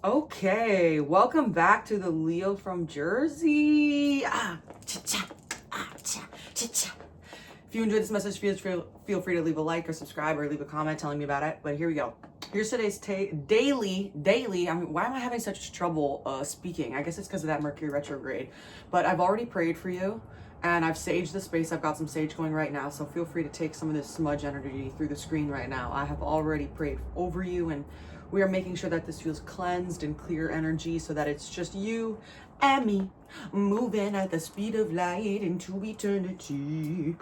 Okay, welcome back to the Leo from Jersey. If you enjoyed this message, feel free to leave a like or subscribe or leave a comment telling me about it. But here we go. Here's today's daily. I mean, why am I having such trouble speaking? I guess it's because of that Mercury retrograde. But I've already prayed for you, and I've saged the space. I've got some sage going right now, so feel free to take some of this smudge energy through the screen right now. I have already prayed over you, and we are making sure that this feels cleansed and clear energy so that it's just you and me moving at the speed of light into eternity.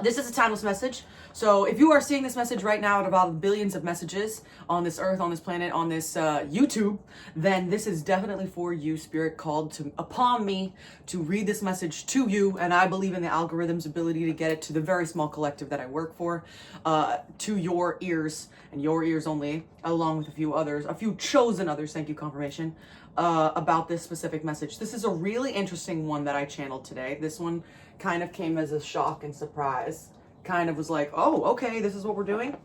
This is a timeless message. So if you are seeing this message right now out of all the billions of messages on this earth, on this planet, on this YouTube, then this is definitely for you. Spirit called upon me to read this message to you, and I believe in the algorithm's ability to get it to the very small collective that I work for, to your ears and your ears only, along with a few chosen others. Thank you, confirmation. About this specific message. This is a really interesting one that I channeled today. This one kind of came as a shock and surprise. Kind of was like, oh, okay, this is what we're doing.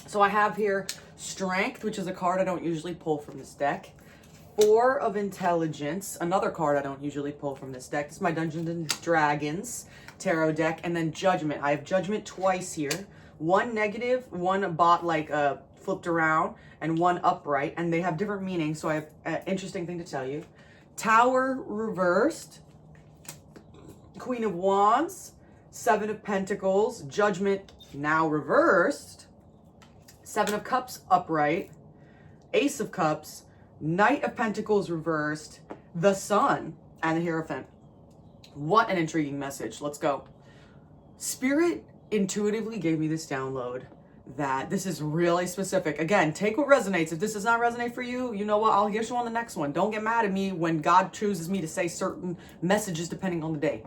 So I have here Strength, which is a card I don't usually pull from this deck. 4 of Intelligence, another card I don't usually pull from this deck. This is my Dungeons and Dragons tarot deck. And then Judgment. I have Judgment twice here. One negative, one flipped around, and one upright, and they have different meanings, so I have an interesting thing to tell you. Tower reversed, Queen of Wands, 7 of Pentacles, Judgment now reversed, 7 of Cups upright, Ace of Cups, Knight of Pentacles reversed, the Sun, and the Hierophant. What an intriguing message. Let's go. Spirit intuitively gave me this download that this is really specific. Again, take what resonates. If this does not resonate for you, you know what? I'll get you on the next one. Don't get mad at me when God chooses me to say certain messages depending on the day.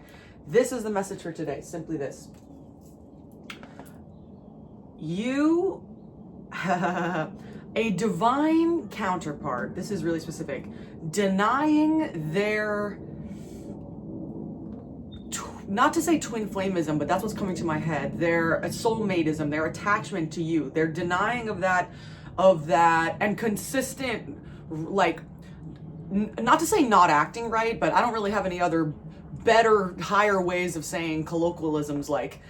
This is the message for today. Simply this. You, a divine counterpart, this is really specific, denying their, not to say twin flameism, but that's what's coming to my head. Their soulmateism, their attachment to you. They're denying of that, and consistent, like, not to say not acting right, but I don't really have any other better, higher ways of saying colloquialisms, like,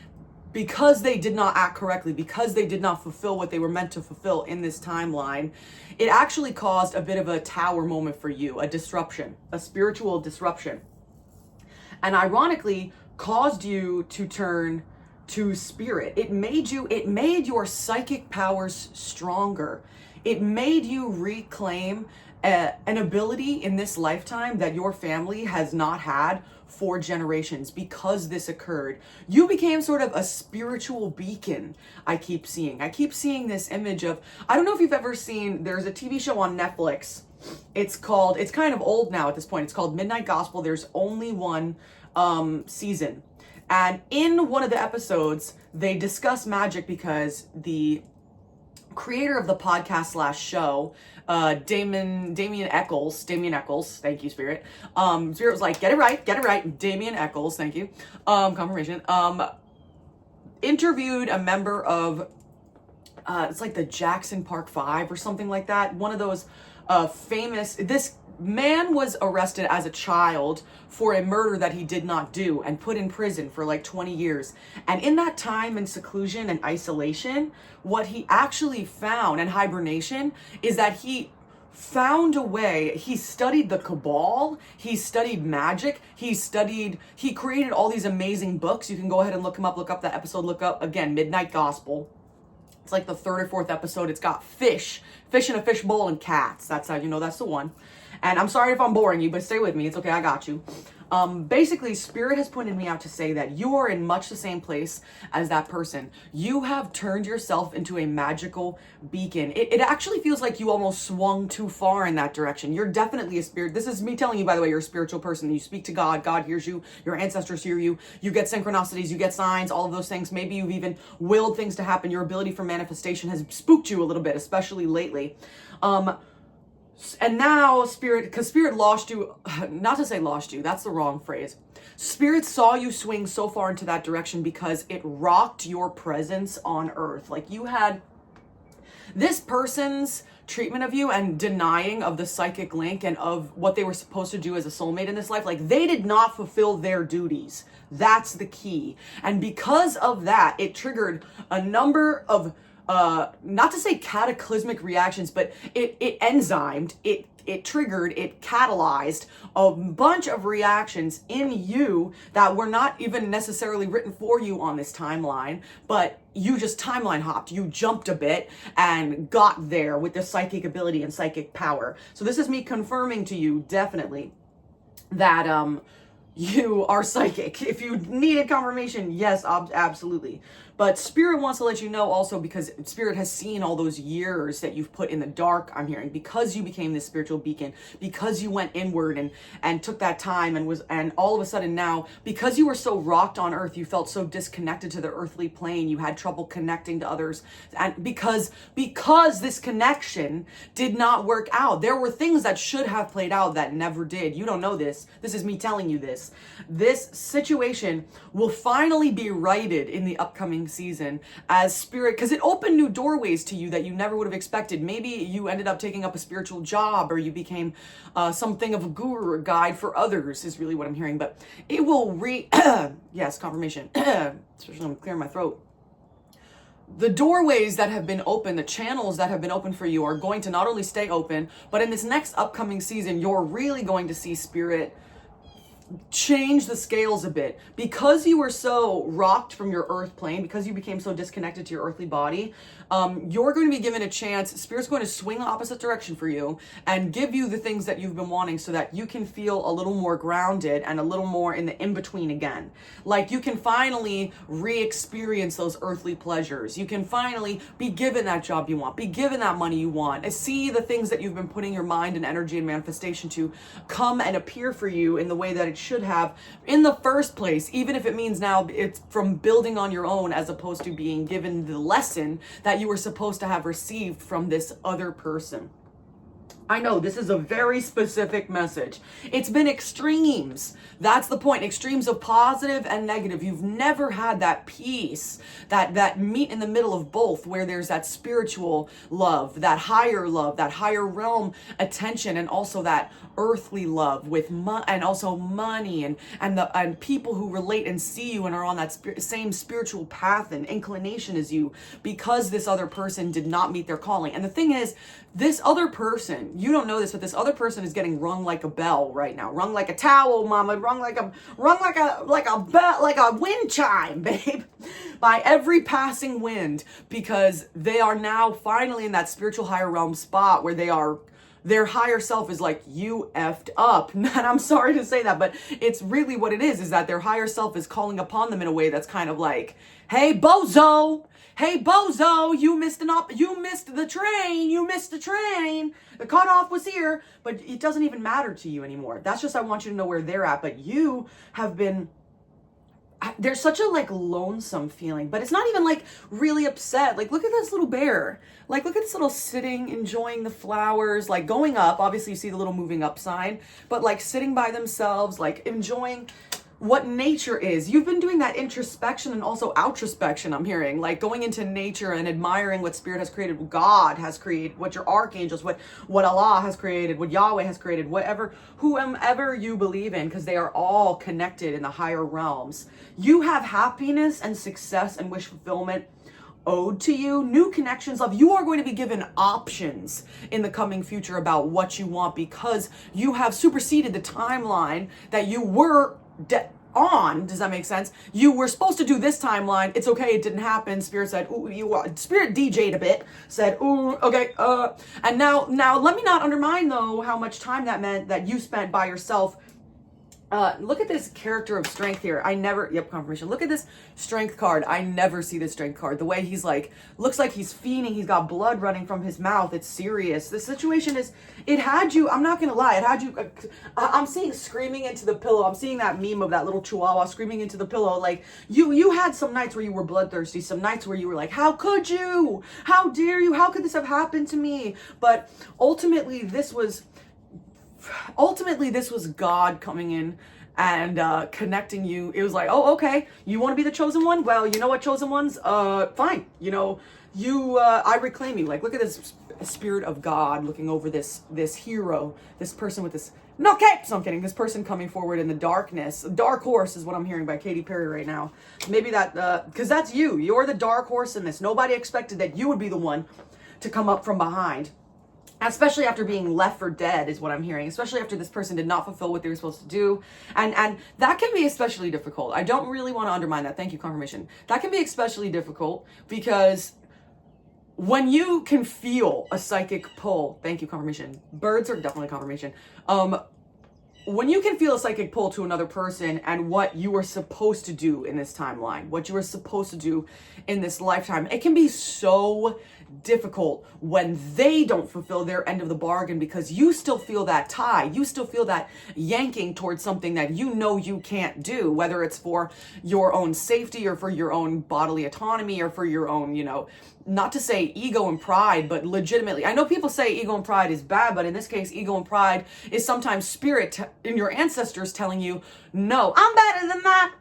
because they did not act correctly, because they did not fulfill what they were meant to fulfill in this timeline, it actually caused a bit of a tower moment for you, a disruption, a spiritual disruption. And ironically, caused you to turn to spirit. It made your psychic powers stronger. It made you reclaim an ability in this lifetime that your family has not had for generations. Because this occurred, you became sort of a spiritual beacon. I keep seeing this image of, I don't know if you've ever seen, there's a TV show on Netflix. It's kind of old now at this point. It's called Midnight Gospel. There's only one season, and in one of the episodes they discuss magic because the creator of the podcast / show, Damien Eccles, thank you, Spirit. Spirit was like, get it right, Damien Eccles, thank you, confirmation, interviewed a member of, it's like the Jackson Park 5 or something like that, one of those famous, this man was arrested as a child for a murder that he did not do and put in prison for like 20 years. And in that time in seclusion and isolation, what he actually found, and hibernation, is that he found a way. He studied the Cabal, he studied magic, he created all these amazing books. You can go ahead and look up that episode, look up again, Midnight Gospel. It's like the 3rd or 4th episode. It's got fish in a fishbowl, and cats. That's how you know that's the one. And I'm sorry if I'm boring you, but stay with me. It's okay. I got you. Basically, Spirit has pointed me out to say that you are in much the same place as that person. You have turned yourself into a magical beacon. It actually feels like you almost swung too far in that direction. You're definitely a spirit. This is me telling you, by the way, you're a spiritual person. You speak to God. God hears you. Your ancestors hear you. You get synchronicities. You get signs, all of those things. Maybe you've even willed things to happen. Your ability for manifestation has spooked you a little bit, especially lately. And now Spirit, because Spirit lost you, not to say lost you, that's the wrong phrase. Spirit saw you swing so far into that direction because it rocked your presence on earth. Like you had this person's treatment of you and denying of the psychic link and of what they were supposed to do as a soulmate in this life. Like, they did not fulfill their duties. That's the key. And because of that, it triggered a number of not to say cataclysmic reactions, but it enzymed, it triggered, it catalyzed a bunch of reactions in you that were not even necessarily written for you on this timeline, but you just timeline hopped. You jumped a bit and got there with the psychic ability and psychic power. So this is me confirming to you definitely that you are psychic. If you needed confirmation, yes, absolutely. But Spirit wants to let you know also, because Spirit has seen all those years that you've put in the dark, I'm hearing, because you became this spiritual beacon, because you went inward and took that time and all of a sudden now, because you were so rocked on earth, you felt so disconnected to the earthly plane, you had trouble connecting to others. And because this connection did not work out, there were things that should have played out that never did. You don't know this. This is me telling you this. This situation will finally be righted in the upcoming season as Spirit, because it opened new doorways to you that you never would have expected. Maybe you ended up taking up a spiritual job, or you became something of a guru or guide for others, is really what I'm hearing. But it will yes, confirmation, especially I'm clearing my throat. The doorways that have been open, the channels that have been open for you are going to not only stay open, but in this next upcoming season, you're really going to see Spirit change the scales a bit. Because you were so rocked from your earth plane, because you became so disconnected to your earthly body, you're going to be given a chance. Spirit's going to swing the opposite direction for you and give you the things that you've been wanting, so that you can feel a little more grounded and a little more in the in-between again. Like, you can finally re-experience those earthly pleasures. You can finally be given that job you want, be given that money you want, and see the things that you've been putting your mind and energy and manifestation to come and appear for you in the way that it should have in the first place, even if it means now it's from building on your own as opposed to being given the lesson that you were supposed to have received from this other person. I know this is a very specific message. It's been extremes. That's the point. Extremes of positive and negative. You've never had that peace, that meet in the middle of both, where there's that spiritual love, that higher realm attention, and also that earthly love with and also money and people who relate and see you and are on that same spiritual path and inclination as you, because this other person did not meet their calling. And the thing is, this other person, you don't know this, but this other person is getting rung like a bell right now. Rung like a towel, mama. Rung like a bell, like a wind chime, babe. By every passing wind, because they are now finally in that spiritual higher realm spot where their higher self is like, you effed up. And I'm sorry to say that, but it's really what it is that their higher self is calling upon them in a way that's kind of like, hey, bozo, you missed the train. The cutoff was here, but it doesn't even matter to you anymore. That's just, I want you to know where they're at. But you have been, there's such a like lonesome feeling, but it's not even like really upset. Like, look at this little bear. Like, look at this little sitting, enjoying the flowers, like going up. Obviously you see the little moving up sign, but like sitting by themselves, like enjoying what nature is. You've been doing that introspection and also outrospection, I'm hearing, like going into nature and admiring what Spirit has created, what God has created, what your archangels, what Allah has created, what Yahweh has created, whomever you believe in, because they are all connected in the higher realms. You have happiness and success and wish fulfillment owed to you, new connections, love. You are going to be given options in the coming future about what you want, because you have superseded the timeline that you were on. Does that make sense? You were supposed to do this timeline. It's okay, it didn't happen. Spirit said, ooh, Spirit DJ'd a bit, said, ooh, okay, and now let me not undermine though how much time that meant that you spent by yourself. Look at this character of strength here. Confirmation. Look at this strength card. I never see this strength card. The way he's like, looks like he's fiending. He's got blood running from his mouth. It's serious. The situation is, it had you, I'm not going to lie, it had you, I'm seeing screaming into the pillow. I'm seeing that meme of that little chihuahua screaming into the pillow. Like, you had some nights where you were bloodthirsty, some nights where you were like, how could you? How dare you? How could this have happened to me? But ultimately, this was God coming in and connecting you. It was like, oh, okay, you want to be the chosen one? Well, you know what, chosen ones? Fine. I reclaim you. Like, look at this. the spirit of God looking over this hero, this person with this no cape. So I'm kidding. This person coming forward in the darkness. Dark horse is what I'm hearing by Katy Perry right now. Maybe that because that's you. You're the dark horse in this. Nobody expected that you would be the one to come up from behind. Especially after being left for dead is what I'm hearing. Especially after this person did not fulfill what they were supposed to do. And that can be especially difficult. I don't really want to undermine that. Thank you, confirmation. That can be especially difficult because when you can feel a psychic pull, thank you, confirmation. Birds are definitely confirmation. When you can feel a psychic pull to another person and what you were supposed to do in this timeline, what you were supposed to do in this lifetime, it can be so difficult when they don't fulfill their end of the bargain because you still feel that tie. You still feel that yanking towards something that you know you can't do, whether it's for your own safety or for your own bodily autonomy or for your own, you know, not to say ego and pride, but legitimately. I know people say ego and pride is bad, but in this case, ego and pride is sometimes spirit in your ancestors telling you, no, I'm better than that.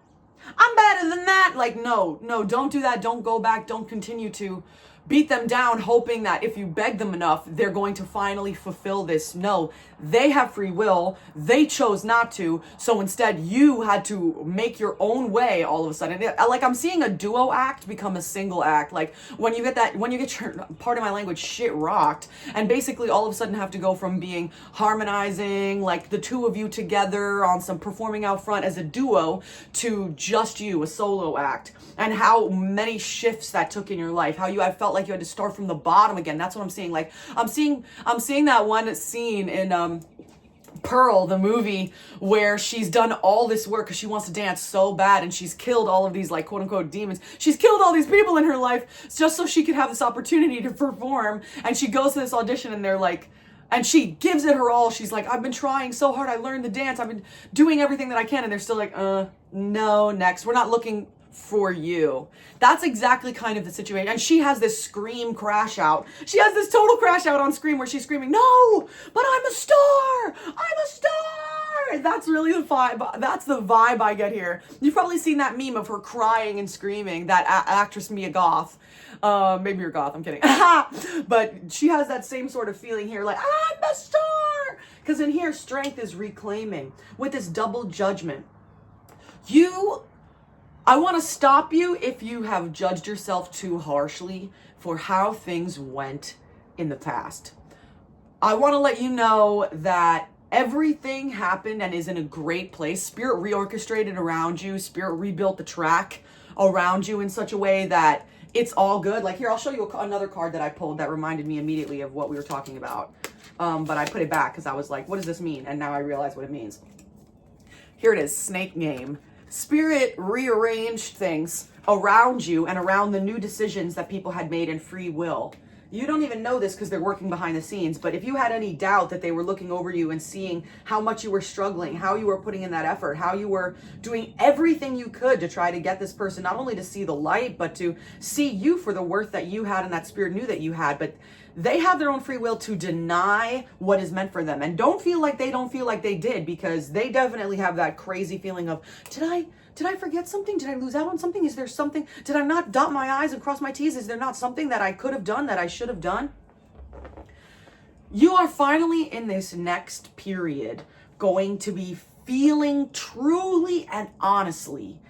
I'm better than that. Like, no, don't do that. Don't go back. Don't continue to beat them down, hoping that if you beg them enough, they're going to finally fulfill this. No, they have free will. They chose not to. So instead, you had to make your own way all of a sudden. Like, I'm seeing a duo act become a single act. Like, when you get your, part of my language, shit rocked, and basically all of a sudden have to go from being harmonizing, like the two of you together on some performing out front as a duo, to just you, a solo act. And how many shifts that took in your life, how you had felt like you had to start from the bottom again. That's what I'm seeing. Like, I'm seeing that one scene in Pearl, the movie, where she's done all this work because she wants to dance so bad, and she's killed all of these, like, quote unquote demons. She's killed all these people in her life just so she could have this opportunity to perform. And she goes to this audition, and they're like, and she gives it her all. She's like, I've been trying so hard. I learned the dance. I've been doing everything that I can. And they're still like, no, next. We're not looking for you. That's exactly kind of the situation. And she has this scream crash out. She has this total crash out on screen where she's screaming, no, but I'm a star. I'm a star. That's really the vibe. That's the vibe I get here. You've probably seen that meme of her crying and screaming, that actress Mia Goth. Maybe you're Goth, I'm kidding. But she has that same sort of feeling here, like, I'm a star. Because in here, strength is reclaiming with this double judgment. I want to stop you if you have judged yourself too harshly for how things went in the past. I want to let you know that everything happened and is in a great place. Spirit reorchestrated around you. Spirit rebuilt the track around you in such a way that it's all good. Like, here, I'll show you another card that I pulled that reminded me immediately of what we were talking about. But I put it back because I was like, what does this mean? And now I realize what it means. Here it is, snake game. Spirit rearranged things around you and around the new decisions that people had made in free will. You don't even know this because they're working behind the scenes, but if you had any doubt that they were looking over you and seeing how much you were struggling, how you were putting in that effort, how you were doing everything you could to try to get this person not only to see the light, but to see you for the worth that you had and that spirit knew that you had, but they have their own free will to deny what is meant for them. And don't feel like they don't feel like they did, because they definitely have that crazy feeling of, did I forget something? Did I lose out on something? Is there something? Did I not dot my I's and cross my T's? Is there not something that I could have done that I should have done? You are finally in this next period going to be feeling truly and honestly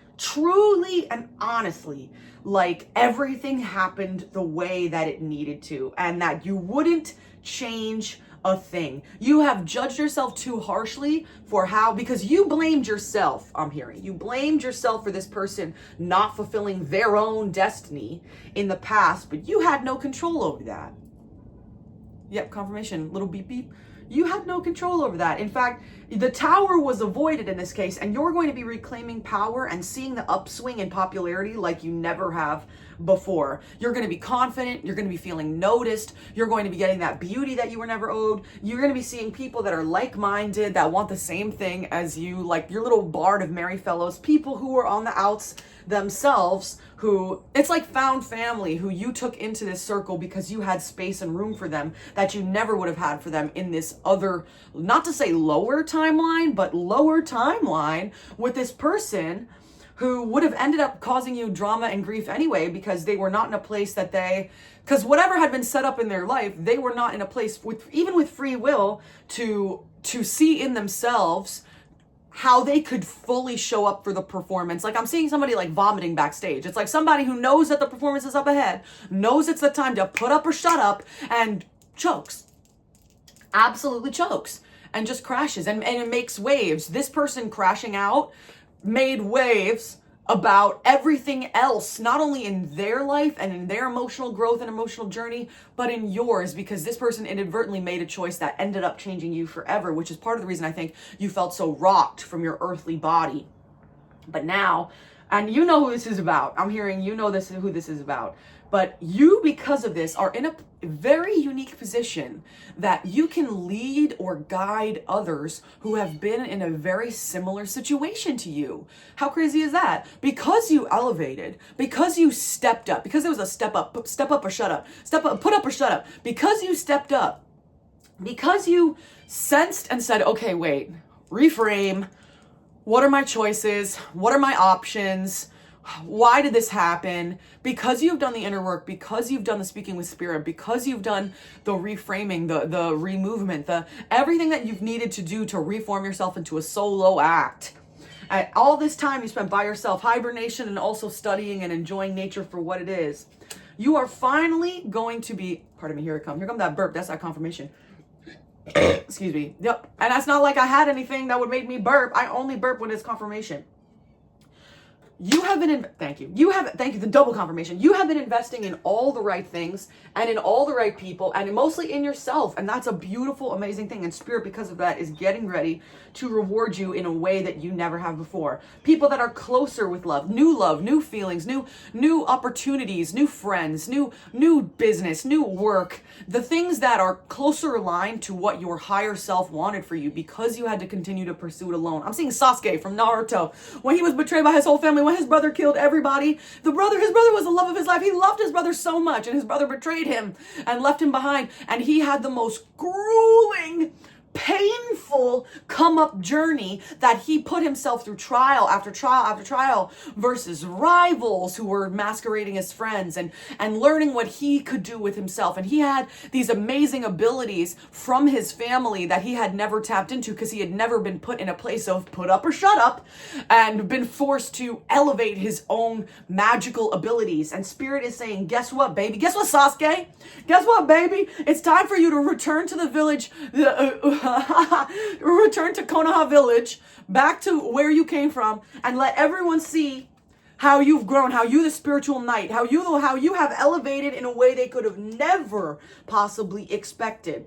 like everything happened the way that it needed to, and that you wouldn't change a thing. You have judged yourself too harshly for because you blamed yourself. I'm hearing you blamed yourself for this person not fulfilling their own destiny in the past, but you had no control over that. Yep, confirmation, little beep beep. You had no control over that. In fact, the tower was avoided in this case, and you're going to be reclaiming power and seeing the upswing in popularity like you never have before. You're going to be confident. You're going to be feeling noticed. You're going to be getting that beauty that you were never owed. You're going to be seeing people that are like-minded, that want the same thing as you, like your little bard of merry fellows, people who are on the outs themselves, who it's like found family, who you took into this circle because you had space and room for them that you never would have had for them in this other, not to say lower timeline, but lower timeline with this person who would have ended up causing you drama and grief anyway, because they were not in a place that because whatever had been set up in their life, they were not in a place even with free will to see in themselves how they could fully show up for the performance. Like I'm seeing somebody like vomiting backstage. It's like somebody who knows that the performance is up ahead, knows it's the time to put up or shut up, and chokes. Absolutely chokes. And just crashes and it makes waves. This person crashing out made waves about everything else, not only in their life and in their emotional growth and emotional journey, but in yours, because this person inadvertently made a choice that ended up changing you forever, which is part of the reason I think you felt so rocked from your earthly body. But now, and you know who this is about. I'm hearing you know who this is about. But you, because of this, are in a very unique position that you can lead or guide others who have been in a very similar situation to you. How crazy is that? Because you elevated, because you stepped up, because there was a step up or shut up, step up, put up or shut up, because you stepped up, because you sensed and said, okay, wait, reframe. What are my choices? What are my options? Why did this happen? Because you've done the inner work, because you've done the speaking with spirit, because you've done the reframing, the removement, everything that you've needed to do to reform yourself into a solo act. All this time you spent by yourself, hibernation, and also studying and enjoying nature for what it is. You are finally going to be, pardon me, here it comes. Here comes that burp. That's that confirmation. Excuse me. Yep. And that's not like I had anything that would make me burp. I only burp when it's confirmation. You have been thank you, the double confirmation. You have been investing in all the right things and in all the right people and mostly in yourself. And that's a beautiful, amazing thing. And spirit, because of that, is getting ready to reward you in a way that you never have before. People that are closer with love, new feelings, new opportunities, new friends, new business, new work, the things that are closer aligned to what your higher self wanted for you because you had to continue to pursue it alone. I'm seeing Sasuke from Naruto when he was betrayed by his whole family, when his brother killed everybody. His brother was the love of his life. He loved his brother so much, and his brother betrayed him and left him behind. And he had the most grueling, painful come up journey that he put himself through trial after trial after trial versus rivals who were masquerading as friends and learning what he could do with himself. And he had these amazing abilities from his family that he had never tapped into because he had never been put in a place of put up or shut up and been forced to elevate his own magical abilities. And spirit is saying, guess what, baby? Guess what, Sasuke? Guess what, baby? It's time for you to return to the village, return to Konoha village, back to where you came from, and let everyone see how you've grown, how you, the spiritual knight, how you have elevated in a way they could have never possibly expected.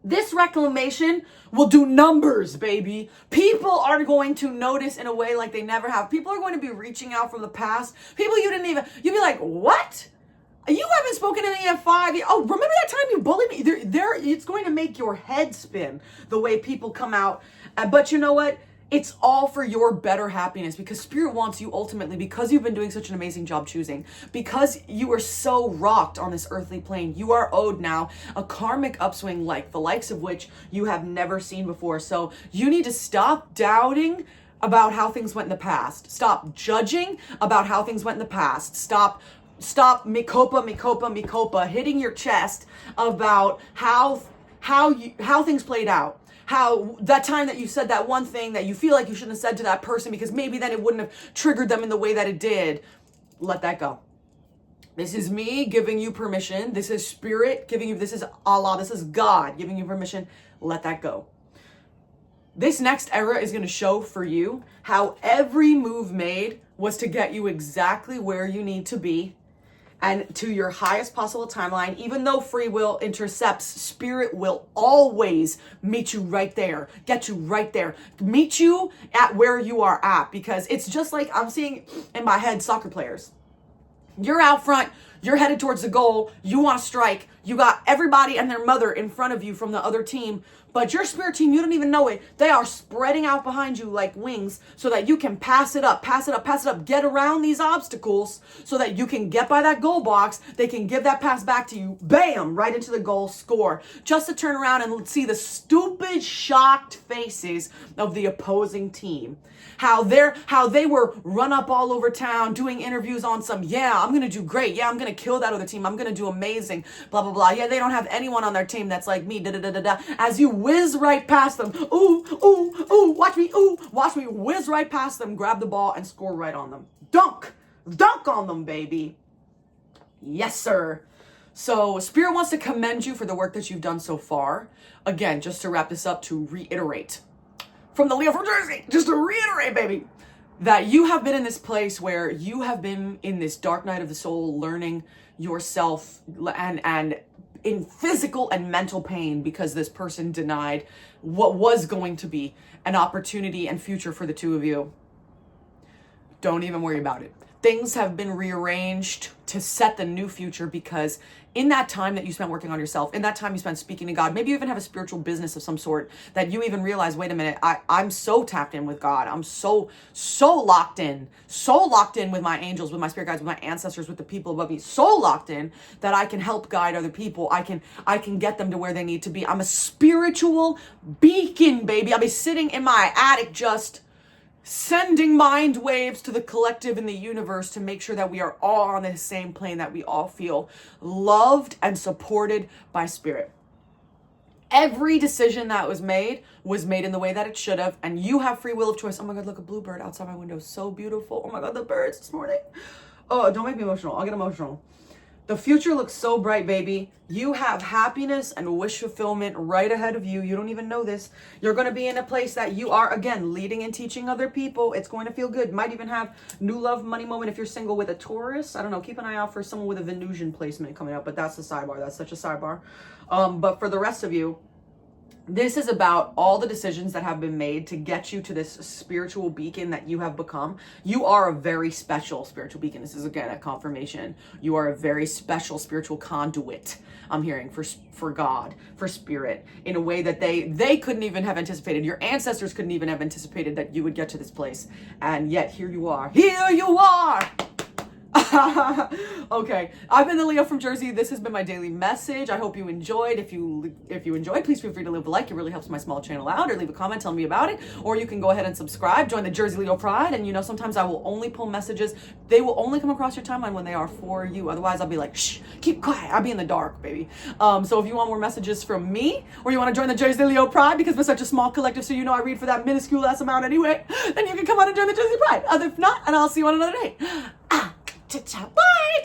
This reclamation will do numbers, baby. People are going to notice in a way like they never have. People are going to be reaching out from the past. People you'd be like, what? You haven't spoken to me in 5 years. Oh, remember that time you bullied me? It's going to make your head spin the way people come out. But you know what? It's all for your better happiness, because spirit wants you ultimately, because you've been doing such an amazing job choosing, because you are so rocked on this earthly plane, you are owed now a karmic upswing like the likes of which you have never seen before. So you need to stop doubting about how things went in the past. Stop judging about how things went in the past. Stop mikopa, hitting your chest about how things played out. How that time that you said that one thing that you feel like you shouldn't have said to that person because maybe then it wouldn't have triggered them in the way that it did. Let that go. This is me giving you permission. This is spirit giving you, this is Allah, this is God giving you permission. Let that go. This next era is going to show for you how every move made was to get you exactly where you need to be and to your highest possible timeline. Even though free will intercepts, spirit will always meet you right there, get you right there, meet you at where you are at, because it's just like I'm seeing in my head soccer players. You're out front, You're headed towards the goal. You want to strike. You got everybody and their mother in front of you from the other team. But your spirit team, you don't even know it. They are spreading out behind you like wings so that you can pass it up, get around these obstacles so that you can get by that goal box. They can give that pass back to you. Bam! Right into the goal, score. Just to turn around and see the stupid, shocked faces of the opposing team. How they were run up all over town doing interviews on some, yeah, I'm going to do great. Yeah, I'm going to kill that other team. I'm going to do amazing. Blah, blah, blah. Yeah, they don't have anyone on their team that's like me. Da, da, da, da, da. As you whiz right past them. Ooh, ooh, ooh. Watch me whiz right past them, grab the ball and score right on them. Dunk on them, baby. Yes, sir. So Spirit wants to commend you for the work that you've done so far. Again, just to wrap this up, to reiterate. From the Leo from Jersey, just to reiterate, baby, that you have been in this place where you have been in this dark night of the soul, learning yourself and in physical and mental pain because this person denied what was going to be an opportunity and future for the two of you. Don't even worry about it. Things have been rearranged to set the new future because in that time that you spent working on yourself, in that time you spent speaking to God, maybe you even have a spiritual business of some sort that you even realize, wait a minute, I'm so tapped in with God. I'm so locked in with my angels, with my spirit guides, with my ancestors, with the people above me, so locked in that I can help guide other people. I can get them to where they need to be. I'm a spiritual beacon, baby. I'll be sitting in my attic just sending mind waves to the collective in the universe to make sure that we are all on the same plane, that we all feel loved and supported by spirit. Every decision that was made in the way that it should have, and you have free will of choice. Oh my God, look, a bluebird outside my window. So beautiful. Oh my God, the birds this morning. Oh, don't make me emotional. I'll get emotional. The future looks so bright, baby. You have happiness and wish fulfillment right ahead of you. You don't even know this. You're going to be in a place that you are, again, leading and teaching other people. It's going to feel good. Might even have new love money moment if you're single with a Taurus. I don't know. Keep an eye out for someone with a Venusian placement coming up, but that's a sidebar. That's such a sidebar. But for the rest of you, this is about all the decisions that have been made to get you to this spiritual beacon that you have become. You are a very special spiritual beacon. This is, again, a confirmation. You are a very special spiritual conduit, I'm hearing, for God, for spirit, in a way that they couldn't even have anticipated. Your ancestors couldn't even have anticipated that you would get to this place. And yet, here you are. Here you are! Okay, I've been the Leo from Jersey. This has been my daily message. I hope you enjoyed. If you enjoyed, please feel free to leave a like. It really helps my small channel out, or leave a comment telling me about it. Or you can go ahead and subscribe, join the Jersey Leo Pride. And sometimes I will only pull messages. They will only come across your timeline when they are for you. Otherwise, I'll be like, shh, keep quiet. I'll be in the dark, baby. So if you want more messages from me, or you want to join the Jersey Leo Pride because we're such a small collective, so I read for that minuscule ass amount anyway, then you can come on and join the Jersey Pride. If not, and I'll see you on another day. Bye.